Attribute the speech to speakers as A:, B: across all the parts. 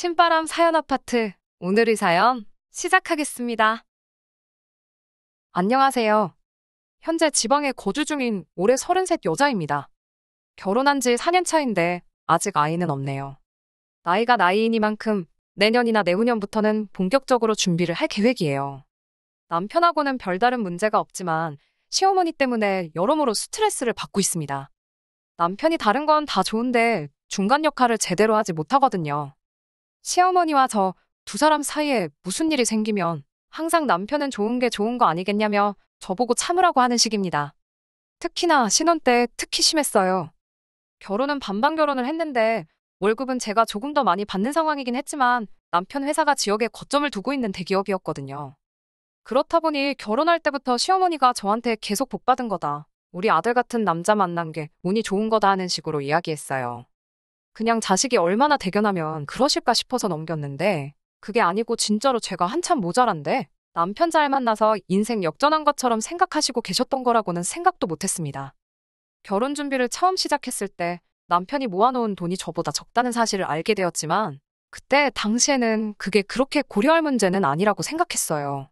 A: 신바람 사연 아파트. 오늘의 사연 시작하겠습니다. 안녕하세요. 현재 지방에 거주 중인 올해 33 여자입니다. 결혼한 지 4년 차인데 아직 아이는 없네요. 나이가 나이이니만큼 내년이나 내후년부터는 본격적으로 준비를 할 계획이에요. 남편하고는 별다른 문제가 없지만 시어머니 때문에 여러모로 스트레스를 받고 있습니다. 남편이 다른 건 다 좋은데 중간 역할을 제대로 하지 못하거든요. 시어머니와 저 두 사람 사이에 무슨 일이 생기면 항상 남편은 좋은 게 좋은 거 아니겠냐며 저보고 참으라고 하는 식입니다. 특히나 신혼 때 특히 심했어요. 결혼은 반반 결혼을 했는데 월급은 제가 조금 더 많이 받는 상황이긴 했지만 남편 회사가 지역에 거점을 두고 있는 대기업이었거든요. 그렇다 보니 결혼할 때부터 시어머니가 저한테 계속 복 받은 거다. 우리 아들 같은 남자 만난 게 운이 좋은 거다 하는 식으로 이야기했어요. 그냥 자식이 얼마나 대견하면 그러실까 싶어서 넘겼는데 그게 아니고 진짜로 제가 한참 모자란데 남편 잘 만나서 인생 역전한 것처럼 생각하시고 계셨던 거라고는 생각도 못했습니다. 결혼 준비를 처음 시작했을 때 남편이 모아놓은 돈이 저보다 적다는 사실을 알게 되었지만 그때 당시에는 그게 그렇게 고려할 문제는 아니라고 생각했어요.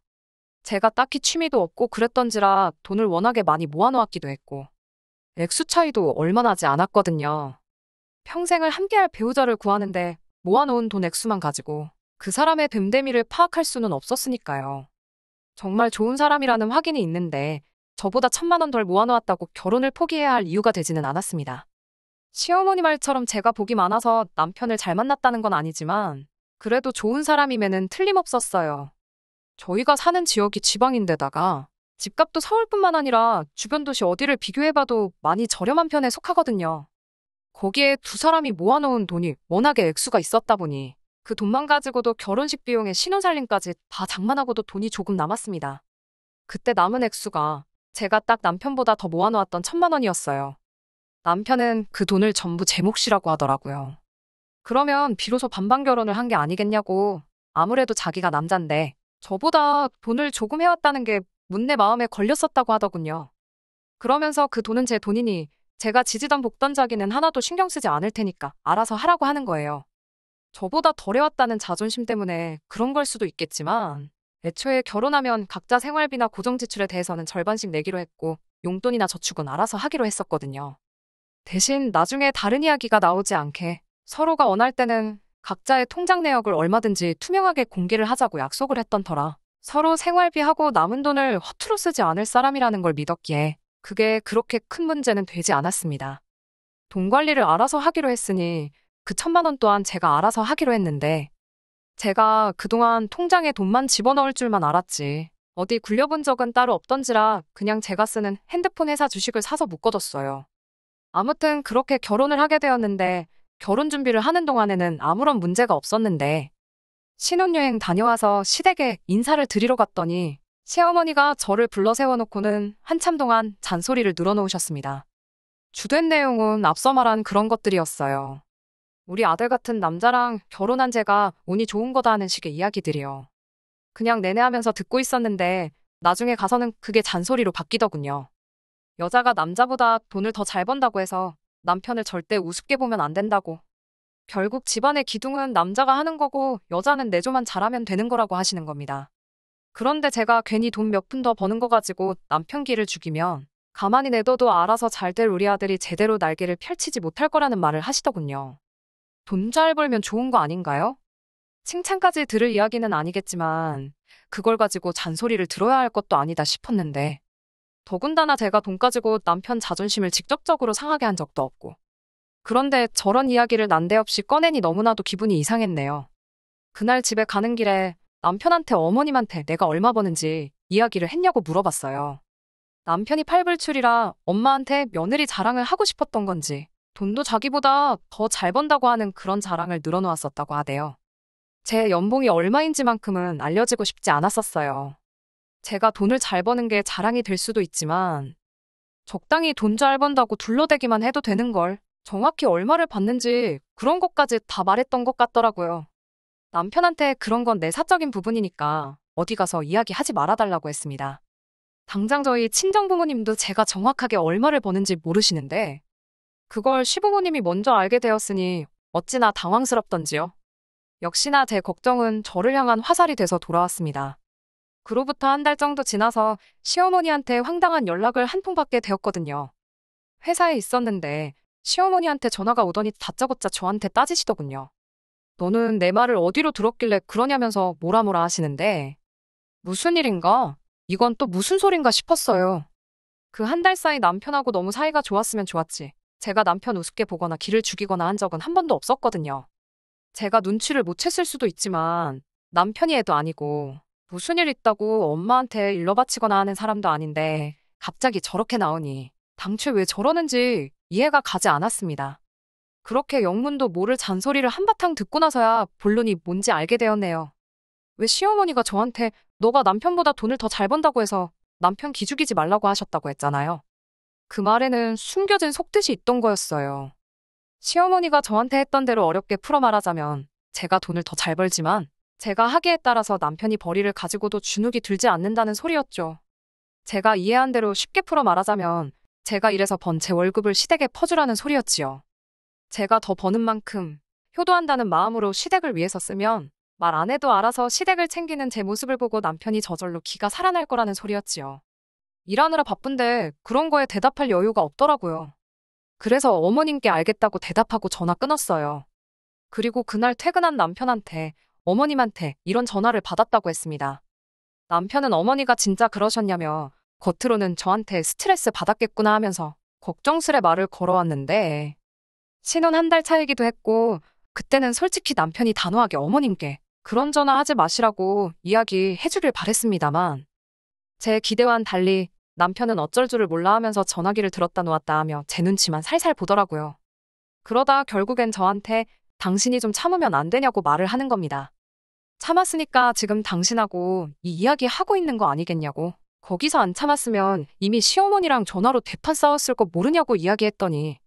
A: 제가 딱히 취미도 없고 그랬던지라 돈을 워낙에 많이 모아놓았기도 했고 액수 차이도 얼마 나지 않았거든요. 평생을 함께할 배우자를 구하는데 모아놓은 돈 액수만 가지고 그 사람의 됨됨이를 파악할 수는 없었으니까요. 정말 좋은 사람이라는 확인이 있는데 저보다 1,000만 원 덜 모아놓았다고 결혼을 포기해야 할 이유가 되지는 않았습니다. 시어머니 말처럼 제가 복이 많아서 남편을 잘 만났다는 건 아니지만 그래도 좋은 사람이면은 틀림없었어요. 저희가 사는 지역이 지방인데다가 집값도 서울뿐만 아니라 주변 도시 어디를 비교해봐도 많이 저렴한 편에 속하거든요. 거기에 두 사람이 모아놓은 돈이 워낙에 액수가 있었다 보니 그 돈만 가지고도 결혼식 비용에 신혼살림까지 다 장만하고도 돈이 조금 남았습니다. 그때 남은 액수가 제가 딱 남편보다 더 모아놓았던 1,000만 원이었어요. 남편은 그 돈을 전부 제 몫이라고 하더라고요. 그러면 비로소 반반 결혼을 한 게 아니겠냐고. 아무래도 자기가 남잔데 저보다 돈을 조금 해왔다는 게 문내 마음에 걸렸었다고 하더군요. 그러면서 그 돈은 제 돈이니 제가 지지던 볶던 자기는 하나도 신경 쓰지 않을 테니까 알아서 하라고 하는 거예요. 저보다 덜 해왔다는 자존심 때문에 그런 걸 수도 있겠지만 애초에 결혼하면 각자 생활비나 고정지출에 대해서는 절반씩 내기로 했고 용돈이나 저축은 알아서 하기로 했었거든요. 대신 나중에 다른 이야기가 나오지 않게 서로가 원할 때는 각자의 통장 내역을 얼마든지 투명하게 공개를 하자고 약속을 했던 터라 서로 생활비하고 남은 돈을 허투루 쓰지 않을 사람이라는 걸 믿었기에 그게 그렇게 큰 문제는 되지 않았습니다. 돈 관리를 알아서 하기로 했으니 그 1,000만 원 또한 제가 알아서 하기로 했는데 제가 그동안 통장에 돈만 집어넣을 줄만 알았지 어디 굴려본 적은 따로 없던지라 그냥 제가 쓰는 핸드폰 회사 주식을 사서 묶어뒀어요. 아무튼 그렇게 결혼을 하게 되었는데 결혼 준비를 하는 동안에는 아무런 문제가 없었는데 신혼여행 다녀와서 시댁에 인사를 드리러 갔더니 시어머니가 저를 불러 세워놓고는 한참 동안 잔소리를 늘어놓으셨습니다. 주된 내용은 앞서 말한 그런 것들이었어요. 우리 아들 같은 남자랑 결혼한 제가 운이 좋은 거다 하는 식의 이야기들이요. 그냥 내내 하면서 듣고 있었는데 나중에 가서는 그게 잔소리로 바뀌더군요. 여자가 남자보다 돈을 더 잘 번다고 해서 남편을 절대 우습게 보면 안 된다고. 결국 집안의 기둥은 남자가 하는 거고 여자는 내조만 잘하면 되는 거라고 하시는 겁니다. 그런데 제가 괜히 돈 몇 푼 더 버는 거 가지고 남편 기를 죽이면 가만히 내둬도 알아서 잘 될 우리 아들이 제대로 날개를 펼치지 못할 거라는 말을 하시더군요. 돈 잘 벌면 좋은 거 아닌가요? 칭찬까지 들을 이야기는 아니겠지만 그걸 가지고 잔소리를 들어야 할 것도 아니다 싶었는데 더군다나 제가 돈 가지고 남편 자존심을 직접적으로 상하게 한 적도 없고 그런데 저런 이야기를 난데없이 꺼내니 너무나도 기분이 이상했네요. 그날 집에 가는 길에 남편한테 어머님한테 내가 얼마 버는지 이야기를 했냐고 물어봤어요. 남편이 팔불출이라 엄마한테 며느리 자랑을 하고 싶었던 건지 돈도 자기보다 더 잘 번다고 하는 그런 자랑을 늘어놓았었다고 하대요. 제 연봉이 얼마인지만큼은 알려지고 싶지 않았었어요. 제가 돈을 잘 버는 게 자랑이 될 수도 있지만 적당히 돈 잘 번다고 둘러대기만 해도 되는 걸 정확히 얼마를 받는지 그런 것까지 다 말했던 것 같더라고요. 남편한테 그런 건 내 사적인 부분이니까 어디 가서 이야기하지 말아달라고 했습니다. 당장 저희 친정부모님도 제가 정확하게 얼마를 버는지 모르시는데 그걸 시부모님이 먼저 알게 되었으니 어찌나 당황스럽던지요. 역시나 제 걱정은 저를 향한 화살이 돼서 돌아왔습니다. 그로부터 한 달 정도 지나서 시어머니한테 황당한 연락을 한 통 받게 되었거든요. 회사에 있었는데 시어머니한테 전화가 오더니 다짜고짜 저한테 따지시더군요. 너는 내 말을 어디로 들었길래 그러냐면서 뭐라 뭐라 하시는데 무슨 일인가? 이건 또 무슨 소린가 싶었어요. 그 한 달 사이 남편하고 너무 사이가 좋았으면 좋았지. 제가 남편 우습게 보거나 기를 죽이거나 한 적은 한 번도 없었거든요. 제가 눈치를 못 챘을 수도 있지만 남편이 애도 아니고 무슨 일 있다고 엄마한테 일러 바치거나 하는 사람도 아닌데 갑자기 저렇게 나오니 당최 왜 저러는지 이해가 가지 않았습니다. 그렇게 영문도 모를 잔소리를 한바탕 듣고 나서야 본론이 뭔지 알게 되었네요. 왜 시어머니가 저한테 너가 남편보다 돈을 더 잘 번다고 해서 남편 기죽이지 말라고 하셨다고 했잖아요. 그 말에는 숨겨진 속뜻이 있던 거였어요. 시어머니가 저한테 했던 대로 어렵게 풀어 말하자면 제가 돈을 더 잘 벌지만 제가 하기에 따라서 남편이 벌이를 가지고도 주눅이 들지 않는다는 소리였죠. 제가 이해한 대로 쉽게 풀어 말하자면 제가 일해서 번 제 월급을 시댁에 퍼주라는 소리였지요. 제가 더 버는 만큼 효도한다는 마음으로 시댁을 위해서 쓰면 말 안 해도 알아서 시댁을 챙기는 제 모습을 보고 남편이 저절로 기가 살아날 거라는 소리였지요. 일하느라 바쁜데 그런 거에 대답할 여유가 없더라고요. 그래서 어머님께 알겠다고 대답하고 전화 끊었어요. 그리고 그날 퇴근한 남편한테 어머님한테 이런 전화를 받았다고 했습니다. 남편은 어머니가 진짜 그러셨냐며 겉으로는 저한테 스트레스 받았겠구나 하면서 걱정스레 말을 걸어왔는데 신혼 한 달 차이기도 했고 그때는 솔직히 남편이 단호하게 어머님께 그런 전화 하지 마시라고 이야기해 주길 바랬습니다만 제 기대와는 달리 남편은 어쩔 줄을 몰라 하면서 전화기를 들었다 놓았다 하며 제 눈치만 살살 보더라고요. 그러다 결국엔 저한테 당신이 좀 참으면 안 되냐고 말을 하는 겁니다. 참았으니까 지금 당신하고 이 이야기 하고 있는 거 아니겠냐고. 거기서 안 참았으면 이미 시어머니랑 전화로 대판 싸웠을 거 모르냐고 이야기했더니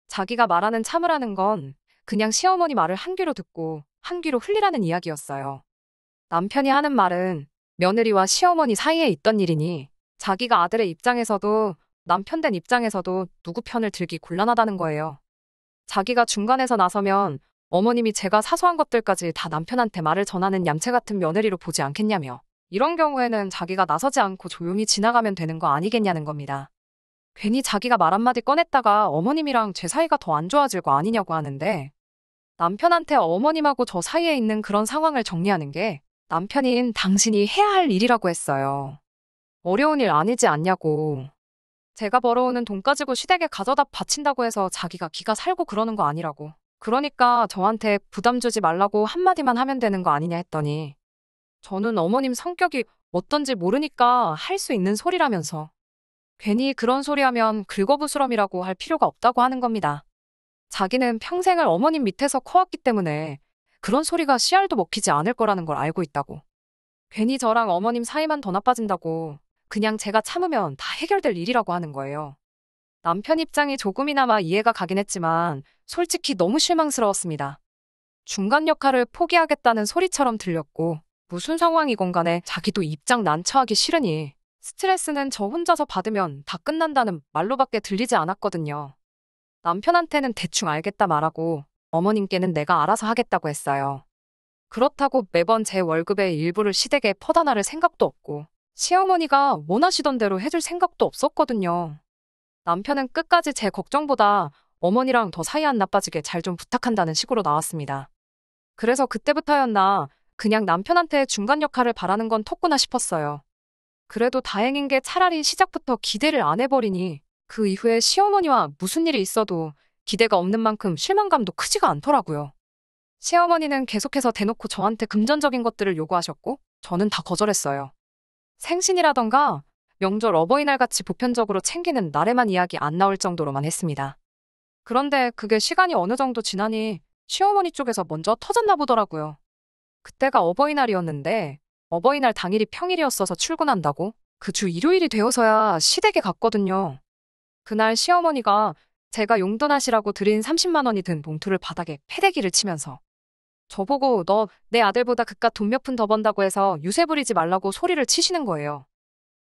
A: 자기가 말하는 참으라는 건 그냥 시어머니 말을 한 귀로 듣고 한 귀로 흘리라는 이야기였어요. 남편이 하는 말은 며느리와 시어머니 사이에 있던 일이니 자기가 아들의 입장에서도 남편 된 입장에서도 누구 편을 들기 곤란하다는 거예요. 자기가 중간에서 나서면 어머님이 제가 사소한 것들까지 다 남편한테 말을 전하는 얌체 같은 며느리로 보지 않겠냐며 이런 경우에는 자기가 나서지 않고 조용히 지나가면 되는 거 아니겠냐는 겁니다. 괜히 자기가 말 한마디 꺼냈다가 어머님이랑 제 사이가 더 안 좋아질 거 아니냐고 하는데 남편한테 어머님하고 저 사이에 있는 그런 상황을 정리하는 게 남편인 당신이 해야 할 일이라고 했어요. 어려운 일 아니지 않냐고. 제가 벌어오는 돈 가지고 시댁에 가져다 바친다고 해서 자기가 기가 살고 그러는 거 아니라고. 그러니까 저한테 부담 주지 말라고 한마디만 하면 되는 거 아니냐 했더니 저는 어머님 성격이 어떤지 모르니까 할 수 있는 소리라면서 괜히 그런 소리 하면 긁어부스럼이라고 할 필요가 없다고 하는 겁니다. 자기는 평생을 어머님 밑에서 커왔기 때문에 그런 소리가 씨알도 먹히지 않을 거라는 걸 알고 있다고. 괜히 저랑 어머님 사이만 더 나빠진다고 그냥 제가 참으면 다 해결될 일이라고 하는 거예요. 남편 입장이 조금이나마 이해가 가긴 했지만 솔직히 너무 실망스러웠습니다. 중간 역할을 포기하겠다는 소리처럼 들렸고 무슨 상황이건 간에 자기도 입장 난처하기 싫으니 스트레스는 저 혼자서 받으면 다 끝난다는 말로밖에 들리지 않았거든요. 남편한테는 대충 알겠다 말하고 어머님께는 내가 알아서 하겠다고 했어요. 그렇다고 매번 제 월급의 일부를 시댁에 퍼다 나를 생각도 없고 시어머니가 원하시던 대로 해줄 생각도 없었거든요. 남편은 끝까지 제 걱정보다 어머니랑 더 사이 안 나빠지게 잘 좀 부탁한다는 식으로 나왔습니다. 그래서 그때부터였나 그냥 남편한테 중간 역할을 바라는 건 텄구나 싶었어요. 그래도 다행인 게 차라리 시작부터 기대를 안 해버리니 그 이후에 시어머니와 무슨 일이 있어도 기대가 없는 만큼 실망감도 크지가 않더라고요. 시어머니는 계속해서 대놓고 저한테 금전적인 것들을 요구하셨고 저는 다 거절했어요. 생신이라던가 명절 어버이날 같이 보편적으로 챙기는 날에만 이야기 안 나올 정도로만 했습니다. 그런데 그게 시간이 어느 정도 지나니 시어머니 쪽에서 먼저 터졌나 보더라고요. 그때가 어버이날이었는데 어버이날 당일이 평일이었어서 출근한다고 그 주 일요일이 되어서야 시댁에 갔거든요. 그날 시어머니가 제가 용돈하시라고 드린 30만 원이 든 봉투를 바닥에 패대기를 치면서 저보고 너 내 아들보다 그깟 돈 몇 푼 더 번다고 해서 유세 부리지 말라고 소리를 치시는 거예요.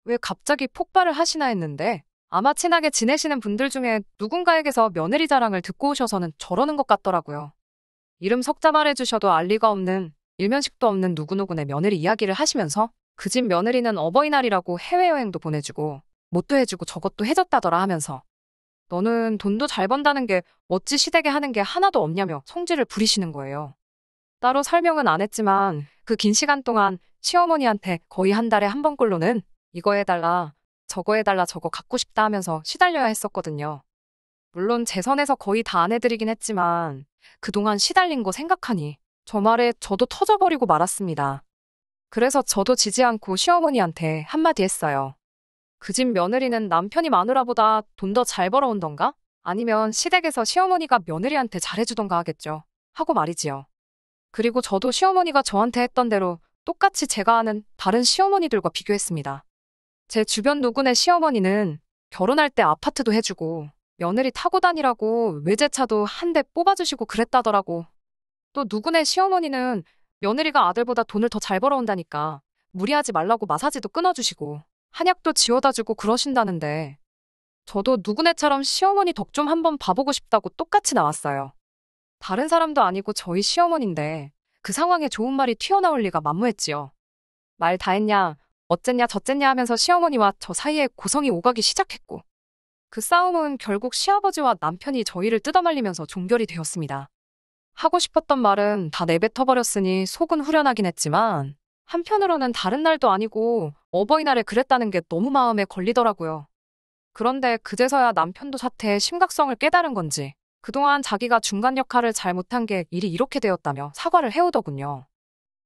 A: 왜 갑자기 폭발을 하시나 했는데 아마 친하게 지내시는 분들 중에 누군가에게서 며느리 자랑을 듣고 오셔서는 저러는 것 같더라고요. 이름 석자 말해주셔도 알 리가 없는 일면식도 없는 누구누구네 며느리 이야기를 하시면서 그 집 며느리는 어버이날이라고 해외여행도 보내주고 뭣도 해주고 저것도 해줬다더라 하면서 너는 돈도 잘 번다는 게 어찌 시댁에 하는 게 하나도 없냐며 성질을 부리시는 거예요. 따로 설명은 안 했지만 그 긴 시간 동안 시어머니한테 거의 한 달에 한 번꼴로는 이거 해달라, 저거 해달라, 저거 갖고 싶다 하면서 시달려야 했었거든요. 물론 제 선에서 거의 다 안 해드리긴 했지만 그동안 시달린 거 생각하니 저 말에 저도 터져버리고 말았습니다. 그래서 저도 지지 않고 시어머니한테 한마디 했어요. 그 집 며느리는 남편이 마누라보다 돈 더 잘 벌어온던가? 아니면 시댁에서 시어머니가 며느리한테 잘해주던가 하겠죠. 하고 말이지요. 그리고 저도 시어머니가 저한테 했던 대로 똑같이 제가 아는 다른 시어머니들과 비교했습니다. 제 주변 누구네 시어머니는 결혼할 때 아파트도 해주고 며느리 타고 다니라고 외제차도 한 대 뽑아주시고 그랬다더라고. 또 누구네 시어머니는 며느리가 아들보다 돈을 더 잘 벌어온다니까 무리하지 말라고 마사지도 끊어주시고 한약도 지워다 주고 그러신다는데 저도 누구네처럼 시어머니 덕 좀 한번 봐보고 싶다고 똑같이 나왔어요. 다른 사람도 아니고 저희 시어머니인데 그 상황에 좋은 말이 튀어나올 리가 만무했지요. 말 다 했냐, 어쨌냐 저쨌냐 하면서 시어머니와 저 사이에 고성이 오가기 시작했고 그 싸움은 결국 시아버지와 남편이 저희를 뜯어말리면서 종결이 되었습니다. 하고 싶었던 말은 다 내뱉어버렸으니 속은 후련하긴 했지만 한편으로는 다른 날도 아니고 어버이날에 그랬다는 게 너무 마음에 걸리더라고요. 그런데 그제서야 남편도 사태의 심각성을 깨달은 건지 그동안 자기가 중간 역할을 잘 못한 게 일이 이렇게 되었다며 사과를 해오더군요.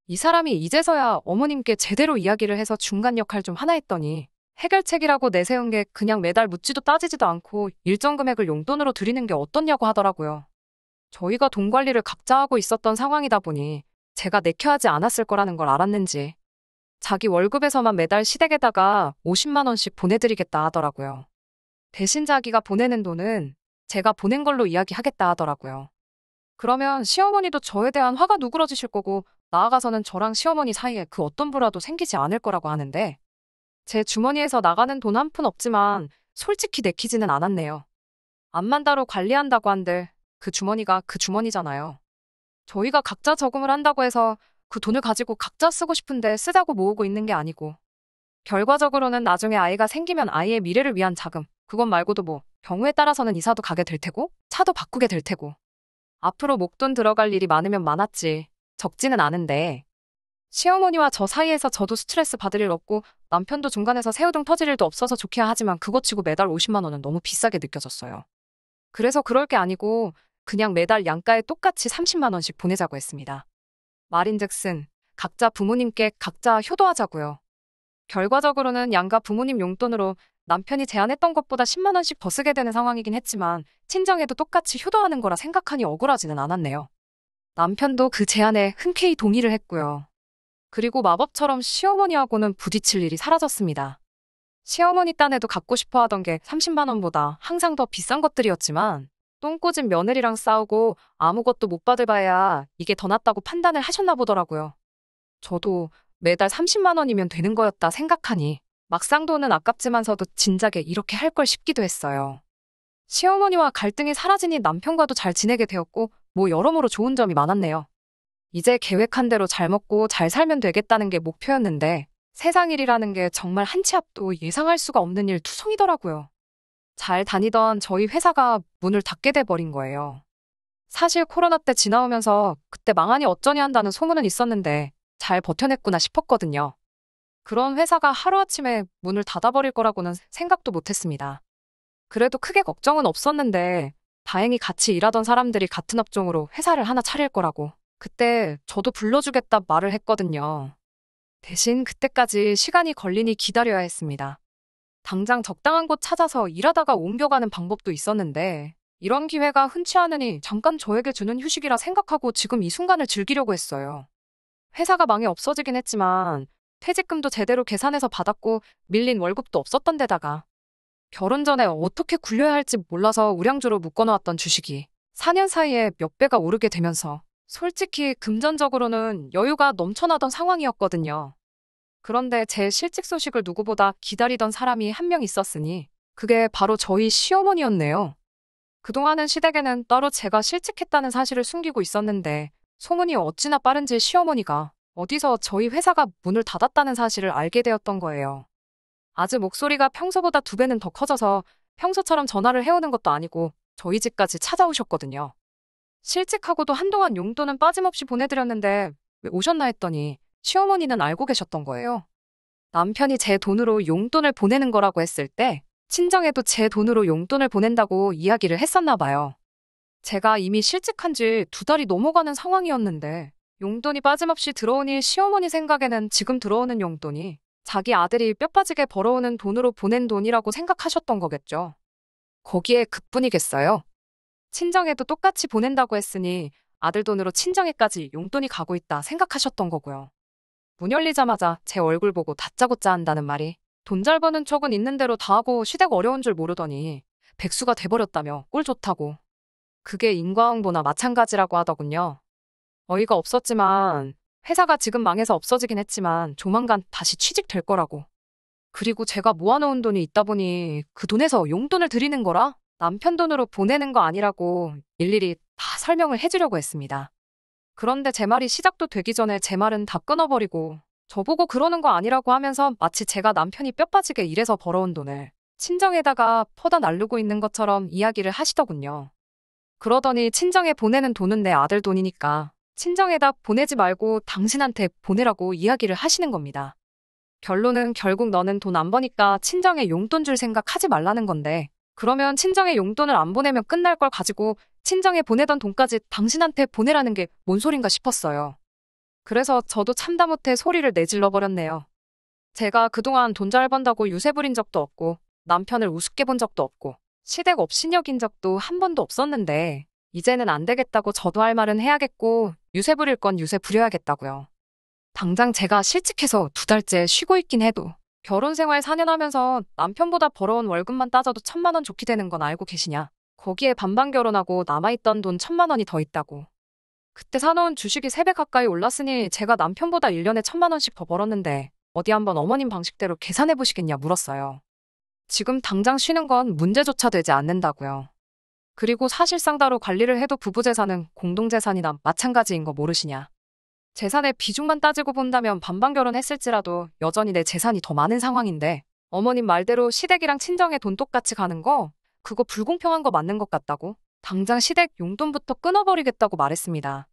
A: 이 사람이 이제서야 어머님께 제대로 이야기를 해서 중간 역할 좀 하나 했더니 해결책이라고 내세운 게 그냥 매달 묻지도 따지지도 않고 일정 금액을 용돈으로 드리는 게 어떻냐고 하더라고요. 저희가 돈 관리를 각자 하고 있었던 상황이다 보니 제가 내켜하지 않았을 거라는 걸 알았는지 자기 월급에서만 매달 시댁에다가 50만 원씩 보내드리겠다 하더라고요. 대신 자기가 보내는 돈은 제가 보낸 걸로 이야기하겠다 하더라고요. 그러면 시어머니도 저에 대한 화가 누그러지실 거고 나아가서는 저랑 시어머니 사이에 그 어떤 부라도 생기지 않을 거라고 하는데 제 주머니에서 나가는 돈 한 푼 없지만 솔직히 내키지는 않았네요. 암만다로 관리한다고 한들 그 주머니가 그 주머니잖아요. 저희가 각자 저금을 한다고 해서 그 돈을 가지고 각자 쓰고 싶은데 쓰자고 모으고 있는 게 아니고 결과적으로는 나중에 아이가 생기면 아이의 미래를 위한 자금, 그것 말고도 뭐 경우에 따라서는 이사도 가게 될 테고 차도 바꾸게 될 테고 앞으로 목돈 들어갈 일이 많으면 많았지 적지는 않은데 시어머니와 저 사이에서 저도 스트레스 받을 일 없고 남편도 중간에서 새우등 터질 일도 없어서 좋게야 하지만 그것 치고 매달 50만 원은 너무 비싸게 느껴졌어요. 그래서 그럴 게 아니고 그냥 매달 양가에 똑같이 30만 원씩 보내자고 했습니다. 말인즉슨 각자 부모님께 각자 효도하자고요. 결과적으로는 양가 부모님 용돈으로 남편이 제안했던 것보다 10만 원씩 더 쓰게 되는 상황이긴 했지만 친정에도 똑같이 효도하는 거라 생각하니 억울하지는 않았네요. 남편도 그 제안에 흔쾌히 동의를 했고요. 그리고 마법처럼 시어머니하고는 부딪힐 일이 사라졌습니다. 시어머니 딴에도 갖고 싶어 하던 게 30만 원보다 항상 더 비싼 것들이었지만 똥꼬집 며느리랑 싸우고 아무것도 못 받을 바에야 이게 더 낫다고 판단을 하셨나 보더라고요. 저도 매달 30만 원이면 되는 거였다 생각하니 막상 돈은 아깝지만서도 진작에 이렇게 할 걸 싶기도 했어요. 시어머니와 갈등이 사라지니 남편과도 잘 지내게 되었고 뭐 여러모로 좋은 점이 많았네요. 이제 계획한 대로 잘 먹고 잘 살면 되겠다는 게 목표였는데 세상 일이라는 게 정말 한 치 앞도 예상할 수가 없는 일 투성이더라고요. 잘 다니던 저희 회사가 문을 닫게 돼버린 거예요. 사실 코로나 때 지나오면서 그때 망하니 어쩌니 한다는 소문은 있었는데 잘 버텨냈구나 싶었거든요. 그런 회사가 하루아침에 문을 닫아버릴 거라고는 생각도 못했습니다. 그래도 크게 걱정은 없었는데 다행히 같이 일하던 사람들이 같은 업종으로 회사를 하나 차릴 거라고 그때 저도 불러주겠다 말을 했거든요. 대신 그때까지 시간이 걸리니 기다려야 했습니다. 당장 적당한 곳 찾아서 일하다가 옮겨가는 방법도 있었는데 이런 기회가 흔치 않으니 잠깐 저에게 주는 휴식이라 생각하고 지금 이 순간을 즐기려고 했어요. 회사가 망해 없어지긴 했지만 퇴직금도 제대로 계산해서 받았고 밀린 월급도 없었던 데다가 결혼 전에 어떻게 굴려야 할지 몰라서 우량주로 묶어놓았던 주식이 4년 사이에 몇 배가 오르게 되면서 솔직히 금전적으로는 여유가 넘쳐나던 상황이었거든요. 그런데 제 실직 소식을 누구보다 기다리던 사람이 한 명 있었으니 그게 바로 저희 시어머니였네요. 그동안은 시댁에는 따로 제가 실직했다는 사실을 숨기고 있었는데 소문이 어찌나 빠른지 시어머니가 어디서 저희 회사가 문을 닫았다는 사실을 알게 되었던 거예요. 아주 목소리가 평소보다 2배는 더 커져서 평소처럼 전화를 해오는 것도 아니고 저희 집까지 찾아오셨거든요. 실직하고도 한동안 용돈은 빠짐없이 보내드렸는데 왜 오셨나 했더니 시어머니는 알고 계셨던 거예요. 남편이 제 돈으로 용돈을 보내는 거라고 했을 때 친정에도 제 돈으로 용돈을 보낸다고 이야기를 했었나 봐요. 제가 이미 실직한 지 2달이 넘어가는 상황이었는데 용돈이 빠짐없이 들어오니 시어머니 생각에는 지금 들어오는 용돈이 자기 아들이 뼈 빠지게 벌어오는 돈으로 보낸 돈이라고 생각하셨던 거겠죠. 거기에 그뿐이겠어요. 친정에도 똑같이 보낸다고 했으니 아들 돈으로 친정에까지 용돈이 가고 있다 생각하셨던 거고요. 문 열리자마자 제 얼굴 보고 다짜고짜 한다는 말이 돈 잘 버는 척은 있는 대로 다 하고 시댁 어려운 줄 모르더니 백수가 돼버렸다며 꼴 좋다고. 그게 인과응보나 마찬가지라고 하더군요. 어이가 없었지만 회사가 지금 망해서 없어지긴 했지만 조만간 다시 취직될 거라고. 그리고 제가 모아놓은 돈이 있다 보니 그 돈에서 용돈을 드리는 거라 남편 돈으로 보내는 거 아니라고 일일이 다 설명을 해주려고 했습니다. 그런데 제 말이 시작도 되기 전에 제 말은 다 끊어버리고 저보고 그러는 거 아니라고 하면서 마치 제가 남편이 뼈 빠지게 일해서 벌어온 돈을 친정에다가 퍼다 날르고 있는 것처럼 이야기를 하시더군요. 그러더니 친정에 보내는 돈은 내 아들 돈이니까 친정에다 보내지 말고 당신한테 보내라고 이야기를 하시는 겁니다. 결론은 결국 너는 돈 안 버니까 친정에 용돈 줄 생각 하지 말라는 건데 그러면 친정에 용돈을 안 보내면 끝날 걸 가지고 친정에 보내던 돈까지 당신한테 보내라는 게 뭔 소린가 싶었어요. 그래서 저도 참다 못해 소리를 내질러 버렸네요. 제가 그동안 돈 잘 번다고 유세 부린 적도 없고 남편을 우습게 본 적도 없고 시댁 업신여긴 적도 한 번도 없었는데 이제는 안 되겠다고 저도 할 말은 해야겠고 유세 부릴 건 유세 부려야겠다고요. 당장 제가 실직해서 2달째 쉬고 있긴 해도 결혼 생활 4년 하면서 남편보다 벌어온 월급만 따져도 1,000만 원 좋게 되는 건 알고 계시냐. 거기에 반반 결혼하고 남아있던 돈 1,000만 원이 더 있다고. 그때 사놓은 주식이 3배 가까이 올랐으니 제가 남편보다 1년에 1,000만 원씩 더 벌었는데 어디 한번 어머님 방식대로 계산해 보시겠냐 물었어요. 지금 당장 쉬는 건 문제조차 되지 않는다고요. 그리고 사실상 따로 관리를 해도 부부재산은 공동재산이나 마찬가지인 거 모르시냐. 재산의 비중만 따지고 본다면 반반 결혼했을지라도 여전히 내 재산이 더 많은 상황인데 어머님 말대로 시댁이랑 친정에 돈 똑같이 가는 거 그거 불공평한 거 맞는 것 같다고 당장 시댁 용돈부터 끊어버리겠다고 말했습니다.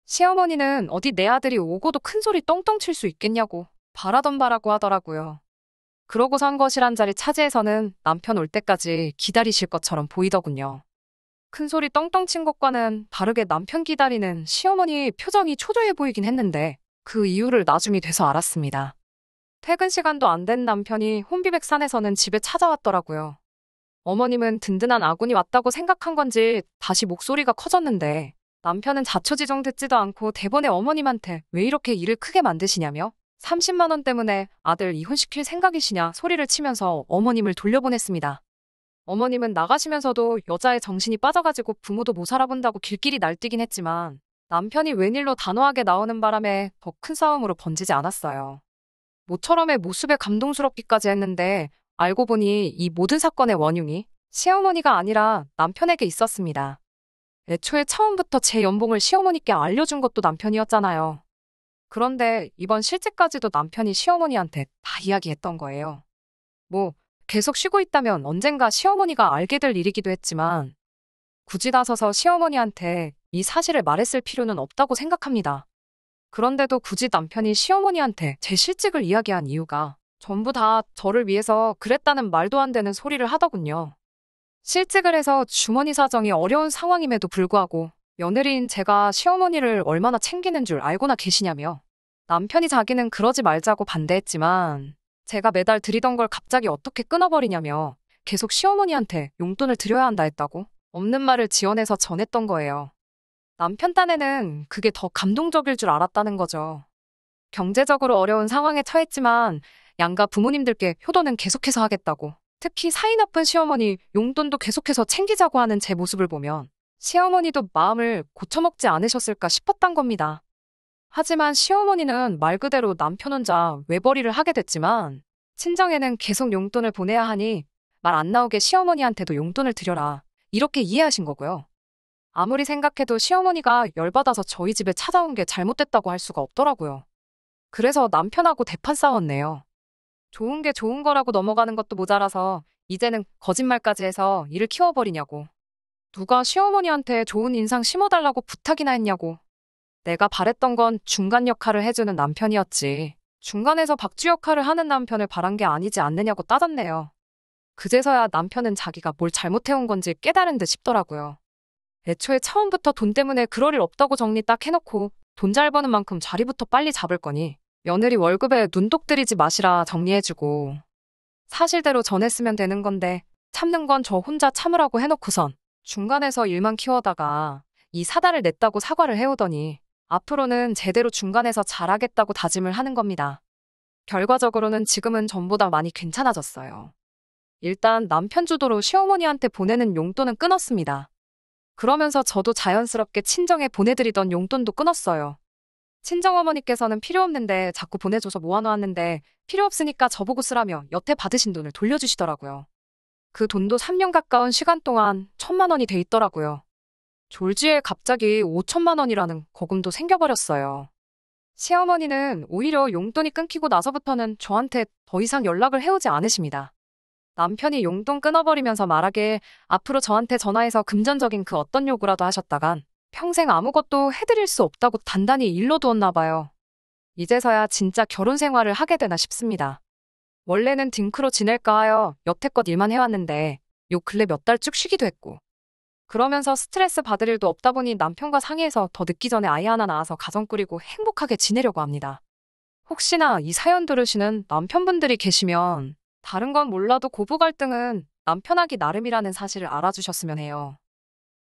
A: 시어머니는 어디 내 아들이 오고도 큰 소리 떵떵 칠 수 있겠냐고 바라던 바라고 하더라고요. 그러고서 한 거실 자리 차지해서는 남편 올 때까지 기다리실 것처럼 보이더군요. 큰 소리 떵떵 친 것과는 다르게 남편 기다리는 시어머니 표정이 초조해 보이긴 했는데 그 이유를 나중이 돼서 알았습니다. 퇴근 시간도 안 된 남편이 혼비백산에서는 집에 찾아왔더라고요. 어머님은 든든한 아군이 왔다고 생각한 건지 다시 목소리가 커졌는데 남편은 자초지종 듣지도 않고 대번에 어머님한테 왜 이렇게 일을 크게 만드시냐며 30만 원 때문에 아들 이혼시킬 생각이시냐 소리를 치면서 어머님을 돌려보냈습니다. 어머님은 나가시면서도 여자의 정신이 빠져가지고 부모도 못 살아본다고 길길이 날뛰긴 했지만 남편이 웬일로 단호하게 나오는 바람에 더 큰 싸움으로 번지지 않았어요. 모처럼의 모습에 감동스럽기까지 했는데 알고 보니 이 모든 사건의 원흉이 시어머니가 아니라 남편에게 있었습니다. 애초에 처음부터 제 연봉을 시어머니께 알려준 것도 남편이었잖아요. 그런데 이번 실직까지도 남편이 시어머니한테 다 이야기했던 거예요. 뭐 계속 쉬고 있다면 언젠가 시어머니가 알게 될 일이기도 했지만 굳이 나서서 시어머니한테 이 사실을 말했을 필요는 없다고 생각합니다. 그런데도 굳이 남편이 시어머니한테 제 실직을 이야기한 이유가 전부 다 저를 위해서 그랬다는 말도 안 되는 소리를 하더군요. 실직을 해서 주머니 사정이 어려운 상황임에도 불구하고 며느리인 제가 시어머니를 얼마나 챙기는 줄 알고나 계시냐며 남편이 자기는 그러지 말자고 반대했지만 제가 매달 드리던 걸 갑자기 어떻게 끊어버리냐며 계속 시어머니한테 용돈을 드려야 한다 했다고 없는 말을 지어내서 전했던 거예요. 남편 딴에는 그게 더 감동적일 줄 알았다는 거죠. 경제적으로 어려운 상황에 처했지만 양가 부모님들께 효도는 계속해서 하겠다고 특히 사이 나쁜 시어머니 용돈도 계속해서 챙기자고 하는 제 모습을 보면 시어머니도 마음을 고쳐먹지 않으셨을까 싶었단 겁니다. 하지만 시어머니는 말 그대로 남편 혼자 외벌이를 하게 됐지만 친정에는 계속 용돈을 보내야 하니 말 안 나오게 시어머니한테도 용돈을 드려라 이렇게 이해하신 거고요. 아무리 생각해도 시어머니가 열받아서 저희 집에 찾아온 게 잘못됐다고 할 수가 없더라고요. 그래서 남편하고 대판 싸웠네요. 좋은 게 좋은 거라고 넘어가는 것도 모자라서 이제는 거짓말까지 해서 일을 키워버리냐고. 누가 시어머니한테 좋은 인상 심어달라고 부탁이나 했냐고. 내가 바랬던 건 중간 역할을 해주는 남편이었지. 중간에서 박쥐 역할을 하는 남편을 바란 게 아니지 않느냐고 따졌네요. 그제서야 남편은 자기가 뭘 잘못해온 건지 깨달은 듯 싶더라고요. 애초에 처음부터 돈 때문에 그럴 일 없다고 정리 딱 해놓고 돈 잘 버는 만큼 자리부터 빨리 잡을 거니 며느리 월급에 눈독 들이지 마시라 정리해주고 사실대로 전했으면 되는 건데 참는 건 저 혼자 참으라고 해놓고선 중간에서 일만 키워다가 이 사달을 냈다고 사과를 해오더니 앞으로는 제대로 중간에서 잘하겠다고 다짐을 하는 겁니다. 결과적으로는 지금은 전보다 많이 괜찮아졌어요. 일단 남편 주도로 시어머니한테 보내는 용돈은 끊었습니다. 그러면서 저도 자연스럽게 친정에 보내드리던 용돈도 끊었어요. 친정어머니께서는 필요 없는데 자꾸 보내줘서 모아놓았는데 필요 없으니까 저보고 쓰라며 여태 받으신 돈을 돌려주시더라고요. 그 돈도 3년 가까운 시간 동안 1,000만 원이 돼 있더라고요. 졸지에 갑자기 5천만 원이라는 거금도 생겨버렸어요. 시어머니는 오히려 용돈이 끊기고 나서부터는 저한테 더 이상 연락을 해오지 않으십니다. 남편이 용돈 끊어버리면서 말하길 앞으로 저한테 전화해서 금전적인 그 어떤 요구라도 하셨다간 평생 아무것도 해드릴 수 없다고 단단히 일러두었나 봐요. 이제서야 진짜 결혼 생활을 하게 되나 싶습니다. 원래는 딩크로 지낼까 하여 여태껏 일만 해왔는데 요 근래 몇 달 쭉 쉬기도 했고 그러면서 스트레스 받을 일도 없다 보니 남편과 상의해서 더 늦기 전에 아이 하나 낳아서 가정 꾸리고 행복하게 지내려고 합니다. 혹시나 이 사연 들으시는 남편분들이 계시면 다른 건 몰라도 고부 갈등은 남편하기 나름이라는 사실을 알아주셨으면 해요.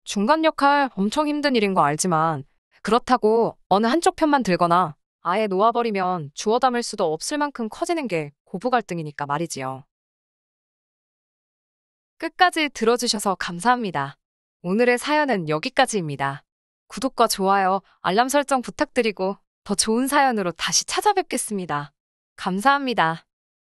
A: 중간 역할 엄청 힘든 일인 거 알지만 그렇다고 어느 한쪽 편만 들거나 아예 놓아버리면 주워 담을 수도 없을 만큼 커지는 게 고부 갈등이니까 말이지요. 끝까지 들어주셔서 감사합니다. 오늘의 사연은 여기까지입니다. 구독과 좋아요, 알람 설정 부탁드리고 더 좋은 사연으로 다시 찾아뵙겠습니다. 감사합니다.